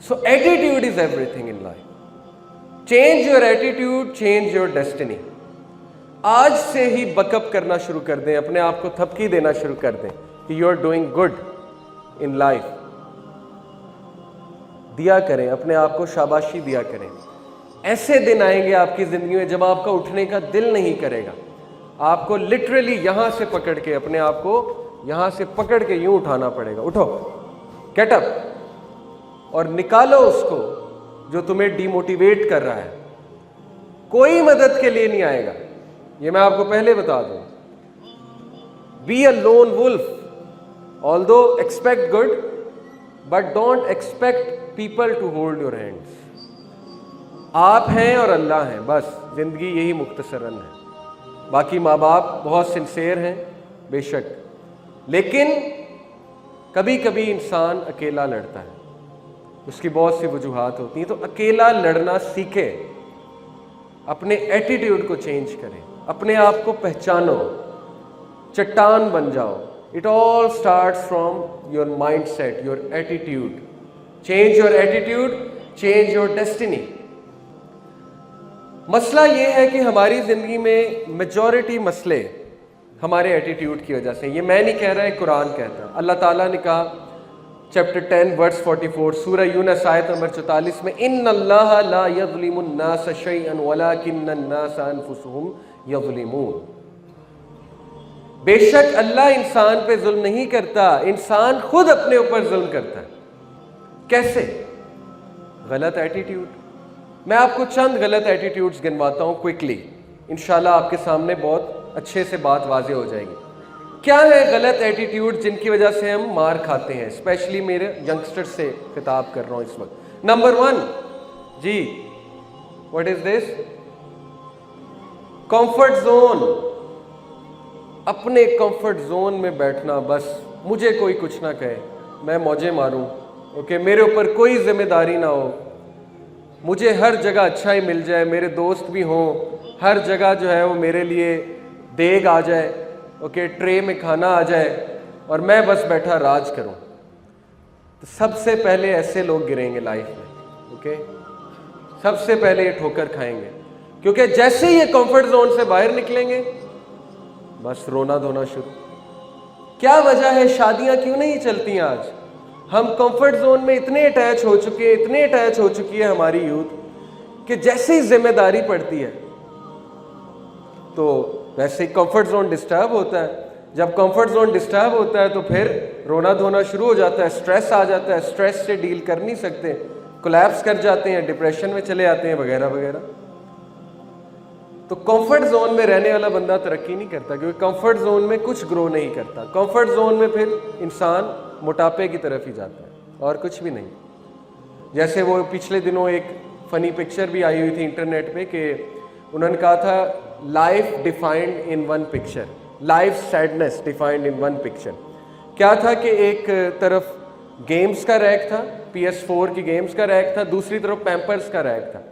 So attitude is everything in life. Change your attitude, change your destiny. आज से ही backup करना शुरू कर दें, अपने आप को थपकी देना शुरू कर दें कि you are doing good in life. दिया करें, अपने आप को शाबाशी दिया करें। ऐसे दिन आएंगे आपकी जिंदगी में जब आपका उठने का दिल नहीं करेगा, आपको लिटरली यहां से पकड़ के, अपने आप को यहां से पकड़ के यूं उठाना पड़ेगा। उठो, गेट अप, और निकालो उसको जो तुम्हें डिमोटिवेट कर रहा है। कोई मदद के लिए नहीं आएगा, ये मैं आपको पहले बता दूं। Be a lone wolf, although expect good but don't expect people to hold your hands. आप हैं और अल्लाह हैं, बस जिंदगी यही मुख्तसरन है। बाकी माँ बाप बहुत सिंसेयर हैं बेशक, लेकिन कभी कभी इंसान अकेला लड़ता है, उसकी बहुत सी वजूहात होती हैं। तो अकेला लड़ना सीखे, अपने एटीट्यूड को चेंज करें, अपने आप को पहचानो, चट्टान बन जाओ। It all starts from your mind set, your attitude. Change your attitude, change your destiny. मसला यह है कि हमारी जिंदगी में मेजॉरिटी मसले हमारे एटीट्यूड की वजह से। ये मैं नहीं कह रहा है, कुरान कहता है। अल्लाह ताला ने कहा चैप्टर 10 वर्स 44 सूरह यूनस आयत नंबर 44 में, इन्नल्लाह ला यज़लिमुन नास शैअन वलाकिन्नन नास अनफुसहुम यज़लिमून। बेशक अल्लाह इंसान पे जुल्म नहीं करता, इंसान खुद अपने ऊपर जुल्म करता है। कैसे? गलत एटीट्यूड। मैं आपको चंद गलत एटीट्यूड्स गिनवाता हूं क्विकली, इंशाल्लाह आपके सामने बहुत अच्छे से बात वाज़ेह हो जाएगी। क्या है गलत एटीट्यूड जिनकी वजह से हम मार खाते हैं? स्पेशली मेरे यंगस्टर से खिताब कर रहा हूं इस वक्त। नंबर 1 जी, what is this? Comfort zone. अपने कंफर्ट जोन में बैठना, बस मुझे कोई कुछ ना कहे, मैं मौजे मारूं, ओके, मेरे ऊपर कोई जिम्मेदारी ना हो, मुझे हर जगह अच्छा ही मिल जाए, मेरे दोस्त भी हों, हर जगह जो है वो मेरे लिए देग आ जाए, ओके, ट्रे में खाना आ जाए और मैं बस बैठा राज करूं। तो सबसे पहले ऐसे लोग गिरेंगे लाइफ में, ओके, सबसे पहले ये ठोकर खाएंगे, क्योंकि जैसे ही ये कंफर्ट जोन से बाहर निकलेंगे बस रोना धोना शुरू। क्या वजह है? शादियां क्यों नहीं चलती आज? हम कंफर्ट जोन में इतने अटैच हो चुके हैं, इतने अटैच हो चुकी है हमारी यूथ कि जैसे ही जिम्मेदारी पड़ती है तो वैसे ही कंफर्ट जोन डिस्टर्ब होता है। जब कंफर्ट जोन डिस्टर्ब होता है तो फिर रोना धोना शुरू हो जाता है, स्ट्रेस आ जाता है, स्ट्रेस से डील कर नहीं सकते, कोलैप्स कर जाते हैं, डिप्रेशन में चले आते हैं वगैरह वगैरह। तो कंफर्ट जोन में रहने वाला बंदा तरक्की नहीं करता, क्योंकि कंफर्ट जोन में कुछ ग्रो नहीं करता। कंफर्ट जोन में फिर इंसान मोटापे की तरफ ही जाता है और कुछ भी नहीं। जैसे वो पिछले दिनों एक फनी पिक्चर भी आई हुई थी इंटरनेट पे कि उन्होंने कहा था life defined in one picture, life sadness defined in one picture. क्या था कि एक तरफ गेम्स का रैक था, PS4 की गेम्स का रैक था, दूसरी तरफ पैम्पर्स का रैक था,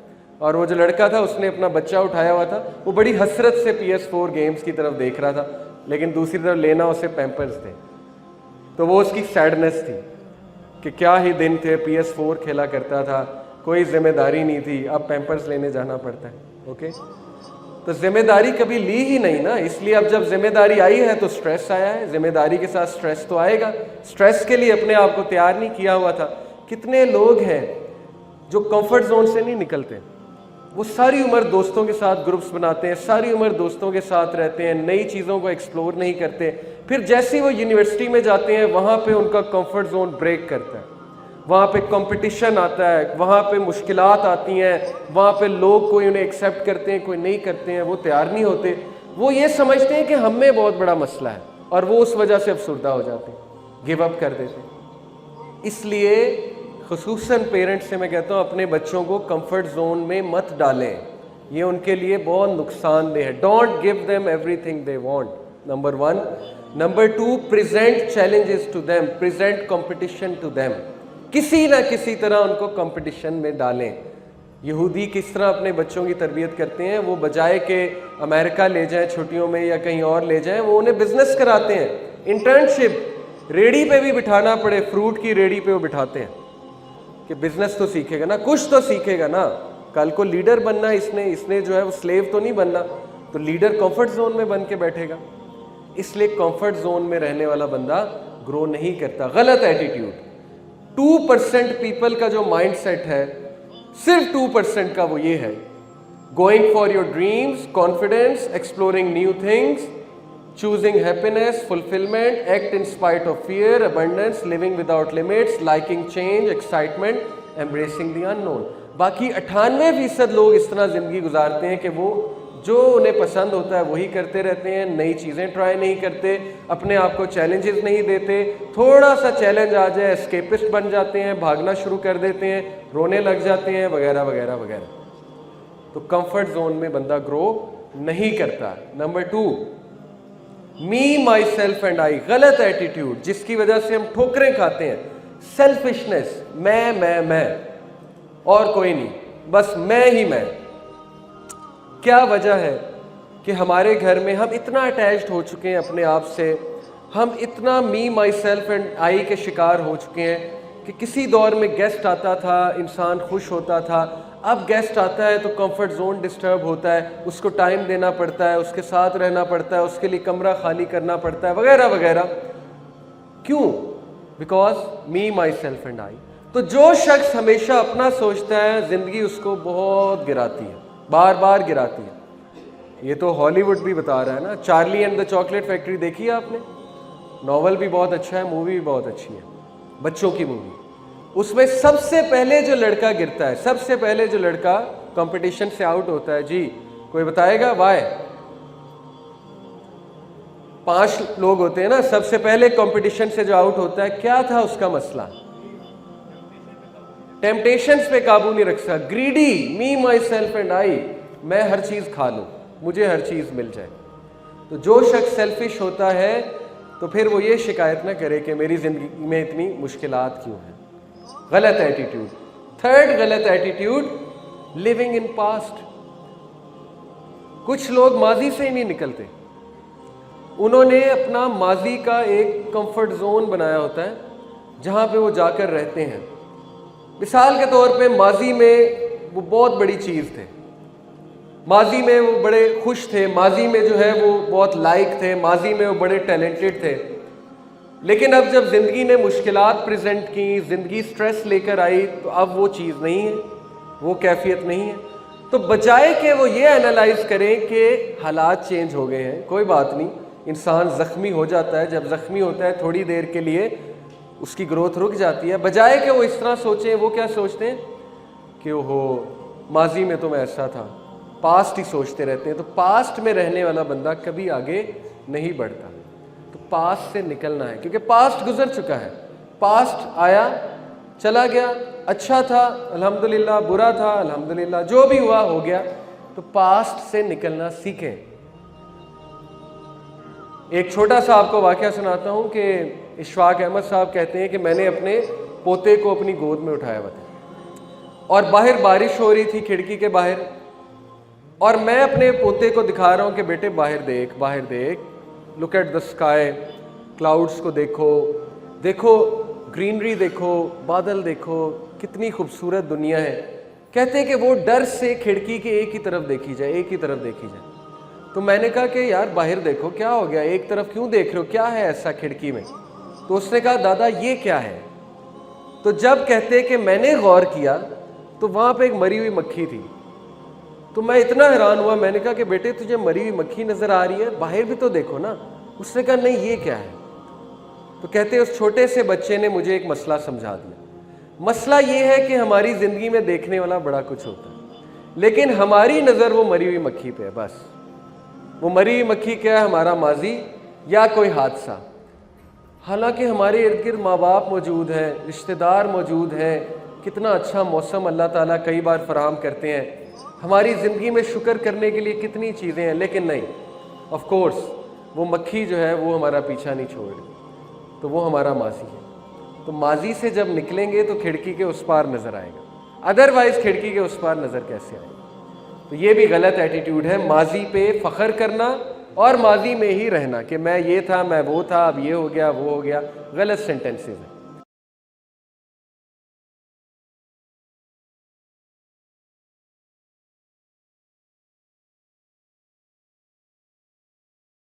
और वो जो लड़का था उसने अपना बच्चा उठाया हुआ था, वो बड़ी हसरत से PS4 गेम्स की तरफ देख रहा था, लेकिन दूसरी तरफ लेना उसे पैम्पर्स थे। तो वो उसकी सैडनेस थी कि क्या ही दिन थे, PS4 खेला करता था, कोई जिम्मेदारी नहीं थी, अब पैम्पर्स लेने जाना पड़ता है, ओके। तो जिम्मेदारी कभी ली ही नहीं ना, इसलिए अब जब जिम्मेदारी आई है तो स्ट्रेस आया है, जिम्मेदारी के साथ स्ट्रेस तो आएगा। स्ट्रेस के लिए अपने आप को तैयार नहीं किया हुआ था। कितने लोग हैं जो कंफर्ट जोन से नहीं निकलते, वो सारी उम्र दोस्तों के साथ ग्रुप्स बनाते हैं, सारी उम्र दोस्तों के साथ रहते हैं, नई चीज़ों को एक्सप्लोर नहीं करते, फिर जैसे ही वो यूनिवर्सिटी में जाते हैं वहाँ पे उनका कंफर्ट जोन ब्रेक करता है, वहाँ पे कंपटीशन आता है, वहाँ पे मुश्किलात आती हैं, वहाँ पे लोग कोई उन्हें एक्सेप्ट करते हैं, कोई नहीं करते हैं, वो तैयार नहीं होते, वो ये समझते हैं कि हम में बहुत बड़ा मसला है और वो उस वजह से अफसुर्दा हो जाते हैं, गिव अप कर देते हैं। इसलिए खुसूसन पेरेंट्स से मैं कहता हूँ अपने बच्चों को कंफर्ट जोन में मत डालें, ये उनके लिए बहुत नुकसानदेह है। Don't give them everything they want, number 1। Number 2, present challenges to them, present competition to them, किसी ना किसी तरह उनको कंपटीशन में डालें। यहूदी किस तरह अपने बच्चों की तरबियत करते हैं, वो बजाय के अमेरिका ले जाएं छुट्टियों में या कहीं और ले जाएं, वो उन्हें बिजनेस कराते हैं, इंटर्नशिप, रेडी पे भी बिठाना पड़े, फ्रूट की रेडी पे वो बिठाते हैं कि बिजनेस तो सीखेगा ना, कुछ तो सीखेगा ना, कल को लीडर बनना इसने जो है वो स्लेव तो नहीं बनना, तो लीडर कंफर्ट जोन में बन के बैठेगा। इसलिए कंफर्ट जोन में रहने वाला बंदा ग्रो नहीं करता। गलत एटीट्यूड। 2% पीपल का जो माइंडसेट है, सिर्फ 2% का, वो ये है, going for your dreams, confidence, exploring new things, choosing happiness, fulfillment, act in spite of fear, abundance, living without limits, liking change, excitement, embracing the unknown। बाकी 98% लोग इस तरह जिंदगी गुजारते हैं कि वो जो उन्हें पसंद होता है वही करते रहते हैं, नई चीज़ें ट्राई नहीं करते, अपने आप को चैलेंजेस नहीं देते, थोड़ा सा चैलेंज आ जाए एस्केपिस्ट बन जाते हैं, भागना शुरू कर देते हैं, रोने लग जाते हैं, वगैरह वगैरह वगैरह। तो कंफर्ट जोन में बंदा ग्रो नहीं करता। Number 2, me, my self and I. गलत एटीट्यूड जिसकी वजह से हम ठोकरें खाते हैं। सेल्फिशनेस, मैं और कोई नहीं, बस मैं ही मैं। क्या वजह है कि हमारे घर में हम इतना अटैच्ड हो चुके हैं अपने आप से, हम इतना मी, माई सेल्फ एंड आई के शिकार हो चुके हैं कि किसी दौर में गेस्ट आता था, इंसान खुश होता था, अब गेस्ट आता है तो कंफर्ट जोन डिस्टर्ब होता है, उसको टाइम देना पड़ता है, उसके साथ रहना पड़ता है, उसके लिए कमरा खाली करना पड़ता है, वगैरह वगैरह। क्यों? Because me, my self and I. तो जो शख्स हमेशा अपना सोचता है, जिंदगी उसको बहुत गिराती है, बार बार गिराती है। ये तो हॉलीवुड भी बता रहा है ना। Charlie and the chocolate factory देखी है आपने? नॉवल भी बहुत अच्छा है, मूवी भी बहुत अच्छी है, बच्चों की मूवी। उसमें सबसे पहले जो लड़का गिरता है, सबसे पहले जो लड़का कंपटीशन से आउट होता है, जी कोई बताएगा वाई? 5 लोग होते हैं ना, सबसे पहले कंपटीशन से जो आउट होता है, क्या था उसका मसला? टेम्पटेशंस पे काबू नहीं रख सकता, greedy, me, my self and I, मैं हर चीज खा लूं, मुझे हर चीज मिल जाए। तो जो शख्स सेल्फिश होता है तो फिर वो ये शिकायत ना करे कि मेरी जिंदगी में इतनी मुश्किलात क्यों हैं। गलत एटीट्यूड। 3rd गलत एटीट्यूड, लिविंग इन पास्ट। कुछ लोग माजी से ही नहीं निकलते। उन्होंने अपना माजी का एक कंफर्ट जोन बनाया होता है जहां पे वो जाकर रहते हैं। मिसाल के तौर पे माजी में वो बहुत बड़ी चीज़ थे, माजी में वो बड़े खुश थे, माजी में जो है वो बहुत लाइक थे, माजी में वो बड़े टैलेंटेड थे। लेकिन अब जब ज़िंदगी ने मुश्किलात प्रेजेंट की, ज़िंदगी स्ट्रेस लेकर आई, तो अब वो चीज़ नहीं है, वो कैफियत नहीं है। तो बजाय कि वो ये एनालाइज करें कि हालात चेंज हो गए हैं, कोई बात नहीं, इंसान ज़ख्मी हो जाता है, जब ज़ख्मी होता है थोड़ी देर के लिए उसकी ग्रोथ रुक जाती है, बजाय कि वो इस तरह सोचें, वो क्या सोचते हैं कि ओहो माजी में तो मैं ऐसा था, पास्ट ही सोचते रहते हैं। तो पास्ट में रहने वाला बंदा कभी आगे नहीं बढ़ता। तो पास्ट से निकलना है, क्योंकि पास्ट गुजर चुका है, पास्ट आया चला गया, अच्छा था अल्हम्दुलिल्लाह, बुरा था अल्हम्दुलिल्लाह, जो भी हुआ हो गया। तो पास्ट से निकलना सीखें। एक छोटा सा आपको वाकया सुनाता हूँ कि इशफाक अहमद साहब कहते हैं कि मैंने अपने पोते को अपनी गोद में उठाया हुआ था और बाहर बारिश हो रही थी खिड़की के बाहर, और मैं अपने पोते को दिखा रहा हूँ कि बेटे बाहर देख, बाहर देख, look at the sky, clouds को देखो, देखो ग्रीनरी देखो, बादल देखो, कितनी खूबसूरत दुनिया है। कहते हैं कि वो डर से खिड़की के एक ही तरफ देखी जाए, एक ही तरफ देखी जाए। तो मैंने कहा कि यार बाहर देखो, क्या हो गया, एक तरफ क्यों देख रहे हो, क्या है ऐसा खिड़की में? तो उसने कहा दादा ये क्या है? तो जब कहते कि मैंने गौर किया तो वहाँ पे एक मरी हुई मक्खी थी। तो मैं इतना हैरान हुआ, मैंने कहा कि बेटे तुझे मरी हुई मक्खी नज़र आ रही है, बाहर भी तो देखो ना। उसने कहा नहीं ये क्या है? तो कहते उस छोटे से बच्चे ने मुझे एक मसला समझा दिया। मसला ये है कि हमारी ज़िंदगी में देखने वाला बड़ा कुछ होता है, लेकिन हमारी नज़र वो मरी हुई मक्खी पे है बस। वो मरी हुई मक्खी क्या है? हमारा माजी या कोई हादसा। हालांकि हमारे इर्द गिर्द माँ बाप मौजूद हैं, रिश्तेदार मौजूद हैं, कितना अच्छा मौसम अल्लाह ताला कई बार फराहम करते हैं, हमारी ज़िंदगी में शुक्र करने के लिए कितनी चीज़ें हैं, लेकिन नहीं, ऑफ कोर्स वो मक्खी जो है वो हमारा पीछा नहीं छोड़ रही, तो वो हमारा माजी है। तो माजी से जब निकलेंगे तो खिड़की के उस पार नज़र आएगा, अदरवाइज़ खिड़की के उस पार नज़र कैसे आएगा? तो ये भी गलत एटीट्यूड है, माजी पे फ़ख्र करना और माजी में ही रहना कि मैं ये था, मैं वो था, अब ये हो गया, वो हो गया। गलत सेंटेंसेस हैं।